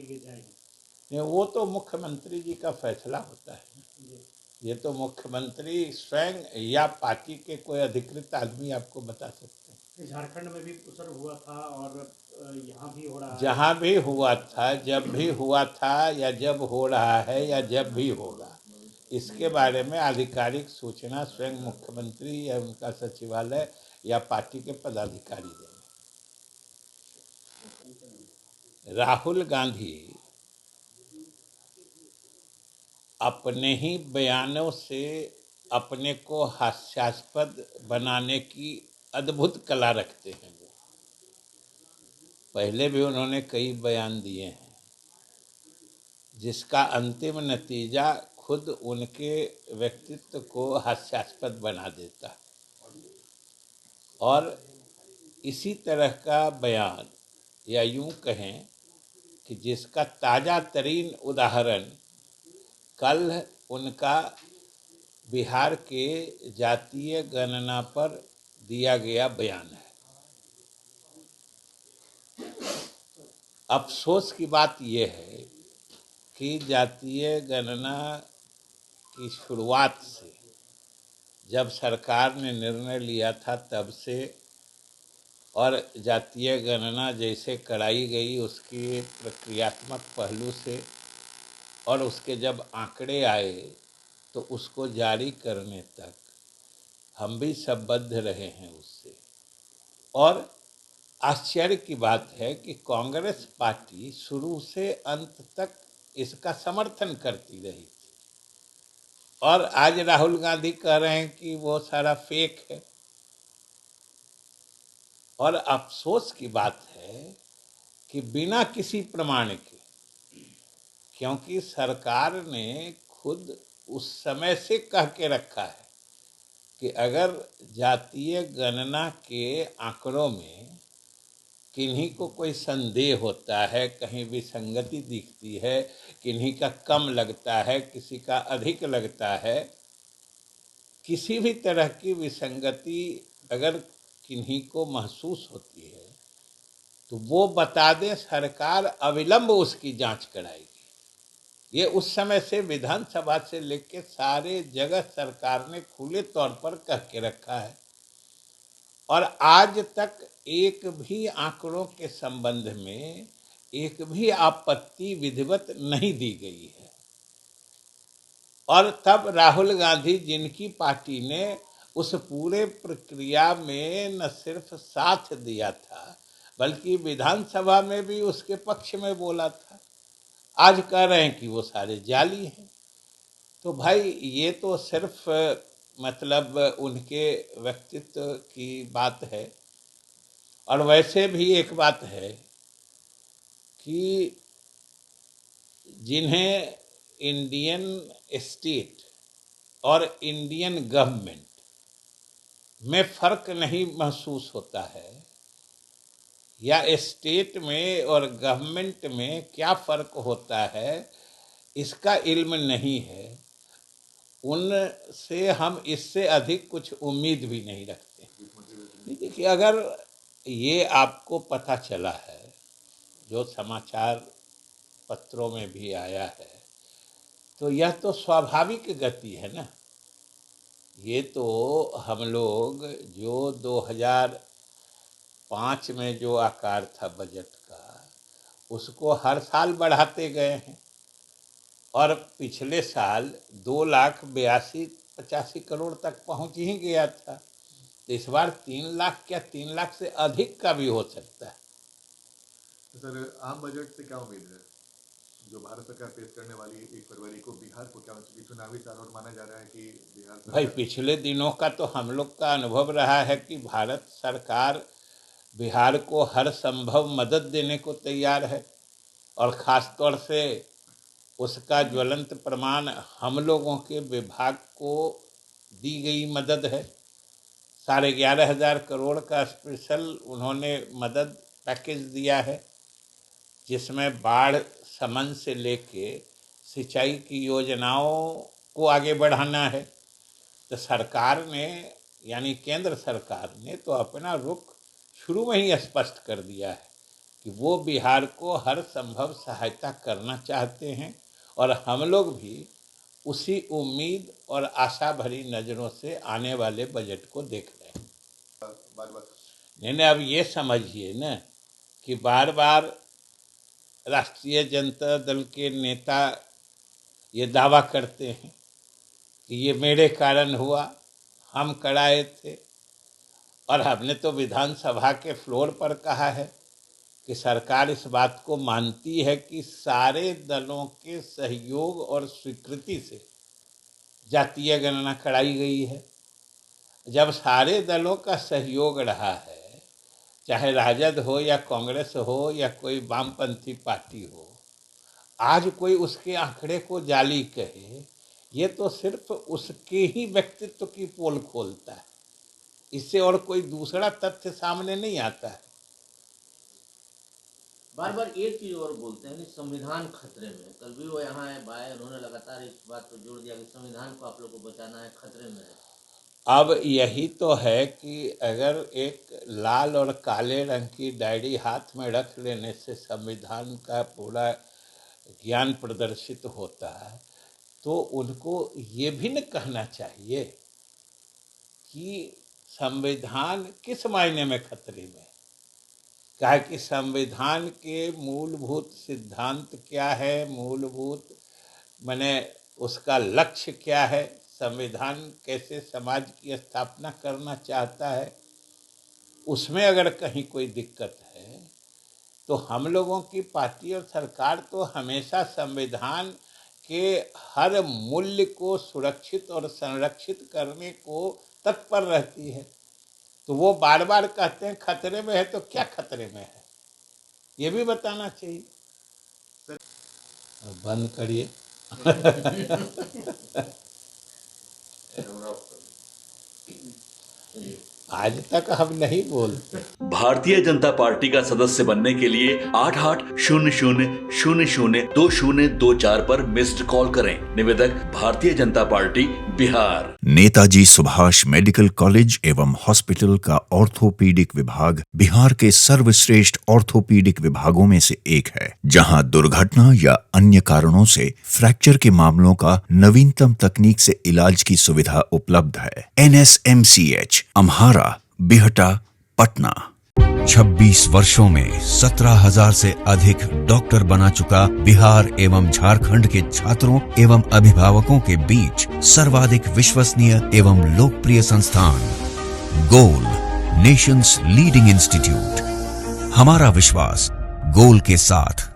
की जाएगी? नहीं, वो तो मुख्यमंत्री जी का फैसला होता है। ये तो मुख्यमंत्री स्वयं या पार्टी के कोई अधिकृत आदमी आपको बता सकते हैं। झारखंड में भी सर हुआ था और यहाँ भी हो रहा है। जहाँ भी हुआ था, जब भी हुआ था, या जब हो रहा है, या जब भी होगा, इसके बारे में आधिकारिक सूचना स्वयं मुख्यमंत्री या उनका सचिवालय या पार्टी के पदाधिकारी देंगे। राहुल गांधी अपने ही बयानों से अपने को हास्यास्पद बनाने की अद्भुत कला रखते हैं। वो पहले भी उन्होंने कई बयान दिए हैं जिसका अंतिम नतीजा खुद उनके व्यक्तित्व को हास्यास्पद बना देता है। और इसी तरह का बयान, या यूं कहें कि जिसका ताज़ा तरीन उदाहरण कल उनका बिहार के जातीय गणना पर दिया गया बयान है। अफसोस की बात यह है कि जातीय गणना की शुरुआत से, जब सरकार ने निर्णय लिया था तब से, और जातीय गणना जैसे कराई गई उसकी प्रक्रियात्मक पहलू से, और उसके जब आंकड़े आए तो उसको जारी करने तक हम भी संबद्ध रहे हैं उससे। और आश्चर्य की बात है कि कांग्रेस पार्टी शुरू से अंत तक इसका समर्थन करती रही, और आज राहुल गांधी कह रहे हैं कि वो सारा फेक है। और अफसोस की बात है कि बिना किसी प्रमाण के, क्योंकि सरकार ने खुद उस समय से कह के रखा है कि अगर जातीय गणना के आंकड़ों में किन्हीं को कोई संदेह होता है, कहीं विसंगति दिखती है, किन्हीं का कम लगता है, किसी का अधिक लगता है, किसी भी तरह की विसंगति अगर किन्हीं को महसूस होती है तो वो बता दें, सरकार अविलंब उसकी जांच कराएगी। ये उस समय से विधानसभा से लेकर सारे जगह सरकार ने खुले तौर पर कह के रखा है, और आज तक एक भी आंकड़ों के संबंध में एक भी आपत्ति विधिवत नहीं दी गई है। और तब राहुल गांधी, जिनकी पार्टी ने उस पूरे प्रक्रिया में न सिर्फ साथ दिया था बल्कि विधानसभा में भी उसके पक्ष में बोला था, आज कह रहे हैं कि वो सारे जाली हैं। तो भाई ये तो सिर्फ मतलब उनके व्यक्तित्व की बात है। और वैसे भी एक बात है कि जिन्हें इंडियन स्टेट और इंडियन गवर्नमेंट में फ़र्क नहीं महसूस होता है, या स्टेट में और गवर्नमेंट में क्या फ़र्क होता है इसका इल्म नहीं है, उनसे हम इससे अधिक कुछ उम्मीद भी नहीं रखते। देखिए, अगर ये आपको पता चला है, जो समाचार पत्रों में भी आया है, तो यह तो स्वाभाविक गति है ना। ये तो हम लोग जो 2005 में जो आकार था बजट का, उसको हर साल बढ़ाते गए हैं, और पिछले साल 2,82,85 करोड़ तक पहुंच ही गया था। तो इस बार 3 लाख, क्या 3 लाख से अधिक का भी हो सकता है। तो सर, आम बजट से क्या उम्मीद है जो भारत सरकार पेश करने वाली 1 फरवरी को बिहार को? क्या चुनावी साल और माना जा रहा है कि बिहार सरकार... भाई पिछले दिनों का तो हम लोग का अनुभव रहा है कि भारत सरकार बिहार को हर संभव मदद देने को तैयार है, और ख़ास तौर से उसका ज्वलंत प्रमाण हम लोगों के विभाग को दी गई मदद है। 11,500 करोड़ का स्पेशल उन्होंने मदद पैकेज दिया है, जिसमें बाढ़ शमन से लेके सिंचाई की योजनाओं को आगे बढ़ाना है। तो सरकार ने, यानी केंद्र सरकार ने, तो अपना रुख शुरू में ही स्पष्ट कर दिया है कि वो बिहार को हर संभव सहायता करना चाहते हैं और हम लोग भी उसी उम्मीद और आशा भरी नज़रों से आने वाले बजट को देख रहे हैं। नहीं, अब ये समझिए ना कि बार बार राष्ट्रीय जनता दल के नेता ये दावा करते हैं कि ये मेरे कारण हुआ, हम कराए थे, और हमने तो विधानसभा के फ्लोर पर कहा है कि सरकार इस बात को मानती है कि सारे दलों के सहयोग और स्वीकृति से जातीय गणना कराई गई है। जब सारे दलों का सहयोग रहा है, चाहे राजद हो या कांग्रेस हो या कोई वामपंथी पार्टी हो, आज कोई उसके आंकड़े को जाली कहे, ये तो सिर्फ उसके ही व्यक्तित्व की पोल खोलता है, इससे और कोई दूसरा तथ्य सामने नहीं आता है। बार बार एक चीज और बोलते हैं कि संविधान खतरे में। कल भी वो यहाँ आए, उन्होंने लगातार इस बात पर जोर दिया कि संविधान को आप लोग को बचाना है, खतरे में है। अब यही तो है कि अगर एक लाल और काले रंग की डायरी हाथ में रख लेने से संविधान का पूरा ज्ञान प्रदर्शित होता है, तो उनको ये भी न कहना चाहिए कि संविधान किस मायने में खतरे में है। कहा कि संविधान के मूलभूत सिद्धांत क्या है, मूलभूत माने उसका लक्ष्य क्या है, संविधान कैसे समाज की स्थापना करना चाहता है, उसमें अगर कहीं कोई दिक्कत है तो हम लोगों की पार्टी और सरकार तो हमेशा संविधान के हर मूल्य को सुरक्षित और संरक्षित करने को तत्पर रहती है। तो वो बार बार कहते हैं खतरे में है, तो क्या खतरे में है ये भी बताना चाहिए। बंद करिए। आज तक हम नहीं बोलते। भारतीय जनता पार्टी का सदस्य बनने के लिए 8800002024 पर मिस्ड कॉल करें। निवेदक Bharatiya Janata party Bihar. Netaji Subhash medical college एवं हॉस्पिटल का ऑर्थोपीडिक विभाग बिहार के सर्वश्रेष्ठ ऑर्थोपीडिक विभागों में से एक है, जहां दुर्घटना या अन्य कारणों से फ्रैक्चर के मामलों का नवीनतम तकनीक से इलाज की सुविधा उपलब्ध है। NSMCH अम्हारा, बिहटा, पटना। 26 वर्षों में 17,000 से अधिक डॉक्टर बना चुका बिहार एवं झारखंड के छात्रों एवं अभिभावकों के बीच सर्वाधिक विश्वसनीय एवं लोकप्रिय संस्थान गोल, नेशंस लीडिंग इंस्टीट्यूट। हमारा विश्वास गोल के साथ।